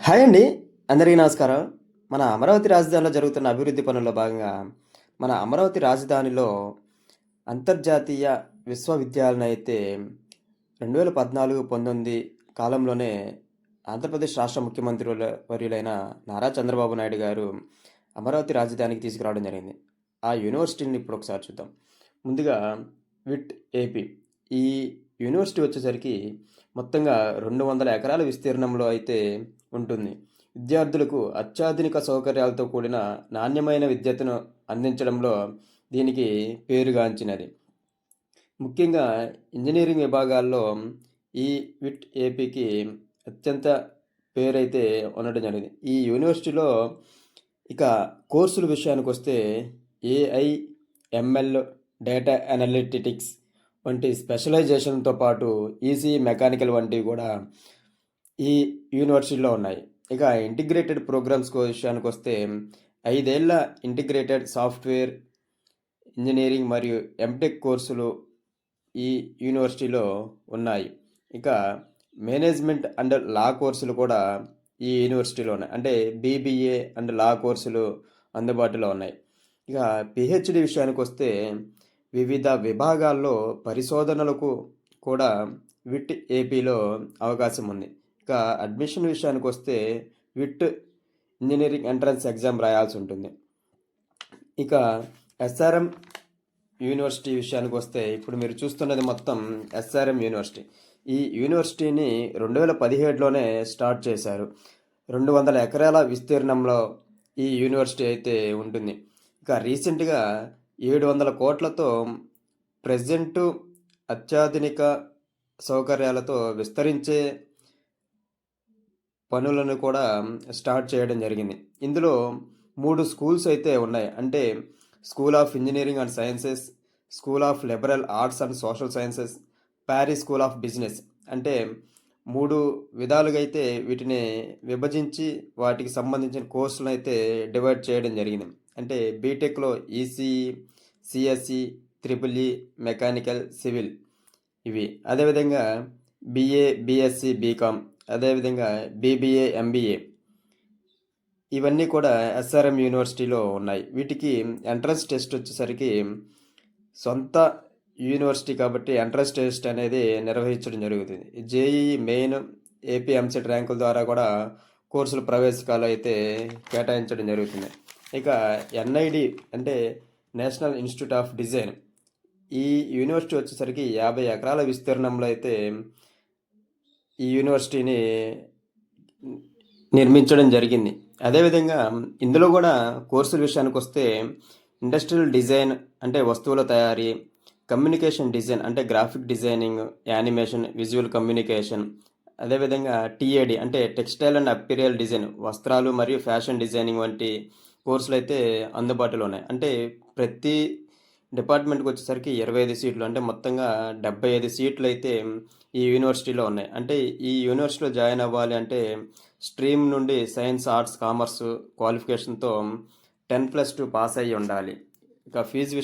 Hi అండి. అందరికీ నమస్కారం. మన అమరావతి రాజధానిలో జరుగుతున్న అభివృద్ధి పనుల్లో భాగంగా మన అమరావతి రాజధానిలో అంతర్జాతీయ విశ్వవిద్యాలయం అయితే 2014, 19 కాలంలోనే ఆంధ్రప్రదేశ్ రాష్ట్ర ముఖ్యమంత్రి వర్యులైన నారా చంద్రబాబు నాయుడు గారు అమరావతి రాజధానికి తీసుకురావడం జరిగింది. ఆ యూనివర్సిటీని ఇప్పుడు ఒకసారి చూద్దాం. ముందుగా విట్ ఏపీ. ఈ యూనివర్సిటీ వచ్చేసరికి మొత్తంగా 200 ఎకరాల విస్తీర్ణంలో అయితే ఉంటుంది. విద్యార్థులకు అత్యాధునిక సౌకర్యాలతో కూడిన నాణ్యమైన విద్యను అందించడంలో దీనికి పేరుగాంచినది. ముఖ్యంగా ఇంజనీరింగ్ విభాగాల్లో ఈ విట్ ఏపీకి అత్యంత పేరైతే ఉండడం జరిగింది. ఈ యూనివర్సిటీలో ఇక కోర్సుల విషయానికి వస్తే ఏఐ, ఎంఎల్, డేటా అనలిటిక్స్ వంటి స్పెషలైజేషన్తో పాటు ఈసీ, మెకానికల్ వంటివి కూడా ఈ యూనివర్సిటీలో ఉన్నాయి. ఇక ఇంటిగ్రేటెడ్ ప్రోగ్రామ్స్ విషయానికి వస్తే 5 ఏళ్ల ఇంటిగ్రేటెడ్ సాఫ్ట్వేర్ ఇంజనీరింగ్ మరియు ఎంటెక్ కోర్సులు ఈ యూనివర్సిటీలో ఉన్నాయి. ఇక మేనేజ్మెంట్ అండ్ లా కోర్సులు కూడా ఈ యూనివర్సిటీలో ఉన్నాయి. అంటే బీబీఏ అండ్ లా కోర్సులు అందుబాటులో ఉన్నాయి. ఇక పిహెచ్డి విషయానికి వస్తే వివిధ విభాగాల్లో పరిశోధనలకు కూడా విట్ ఏపీలో అవకాశం ఉంది. ఇక అడ్మిషన్ విషయానికి వస్తే విట్ ఇంజనీరింగ్ ఎంట్రన్స్ ఎగ్జామ్ రాయాల్సి ఉంటుంది. ఇక ఎస్ఆర్ఎం యూనివర్సిటీ విషయానికి వస్తే ఇప్పుడు మీరు చూస్తున్నది మొత్తం ఎస్ఆర్ఎం యూనివర్సిటీ. ఈ యూనివర్సిటీని 2017లోనే స్టార్ట్ చేశారు. 200 ఎకరాల విస్తీర్ణంలో ఈ యూనివర్సిటీ అయితే ఉంటుంది. ఇక రీసెంట్గా 700 కోట్లతో ప్రజెంటు అత్యాధునిక సౌకర్యాలతో విస్తరించే పనులను కూడా స్టార్ట్ చేయడం జరిగింది. ఇందులో 3 స్కూల్స్ అయితే ఉన్నాయి. అంటే school of engineering and sciences, school of liberal arts and social sciences, Paris school of business. అంటే 3 విధాలుగా అయితే వీటిని విభజించి వాటికి సంబంధించిన కోర్సులను అయితే డివైడ్ చేయడం జరిగింది. అంటే బీటెక్లో ECE, CSE, triple E, mechanical, civil ఇవి. అదేవిధంగా బిఏ, బిఎస్సి, బీకామ్, అదేవిధంగా బీబీఏ, ఎంబీఏ ఇవన్నీ కూడా ఎస్ఆర్ఎం యూనివర్సిటీలో ఉన్నాయి. వీటికి ఎంట్రన్స్ టెస్ట్ వచ్చేసరికి సొంత యూనివర్సిటీ కాబట్టి ఎంట్రన్స్ టెస్ట్ అనేది నిర్వహించడం జరుగుతుంది. జేఈఈ మెయిన్, ఏపీ ఎంసెట్ ర్యాంకుల ద్వారా కూడా కోర్సుల ప్రవేశికాలు అయితే కేటాయించడం జరుగుతుంది. ఇక ఎన్ఐడి అంటే నేషనల్ ఇన్స్టిట్యూట్ ఆఫ్ డిజైన్. ఈ యూనివర్సిటీ వచ్చేసరికి 50 ఎకరాల విస్తీర్ణంలో అయితే ఈ యూనివర్సిటీని నిర్మించడం జరిగింది. అదేవిధంగా ఇందులో కూడా కోర్సుల విషయానికి వస్తే ఇండస్ట్రియల్ డిజైన్ అంటే వస్తువుల తయారీ, కమ్యూనికేషన్ డిజైన్ అంటే graphic designing, animation, visual communication, అదేవిధంగా టీఏడి అంటే టెక్స్టైల్ అండ్ అపీరియల్ డిజైన్, వస్త్రాలు మరియు ఫ్యాషన్ డిజైనింగ్ వంటి కోర్సులు అయితే అందుబాటులో ఉన్నాయి. అంటే ప్రతి డిపార్ట్మెంట్కి వచ్చేసరికి 25 సీట్లు, అంటే మొత్తంగా 75 సీట్లు అయితే ఈ యూనివర్సిటీలో ఉన్నాయి. అంటే ఈ యూనివర్సిటీలో జాయిన్ అవ్వాలి అంటే స్ట్రీమ్ నుండి సైన్స్, ఆర్ట్స్, కామర్స్ క్వాలిఫికేషన్తో 10+2 పాస్ అయ్యి ఉండాలి. ఇక ఫీజు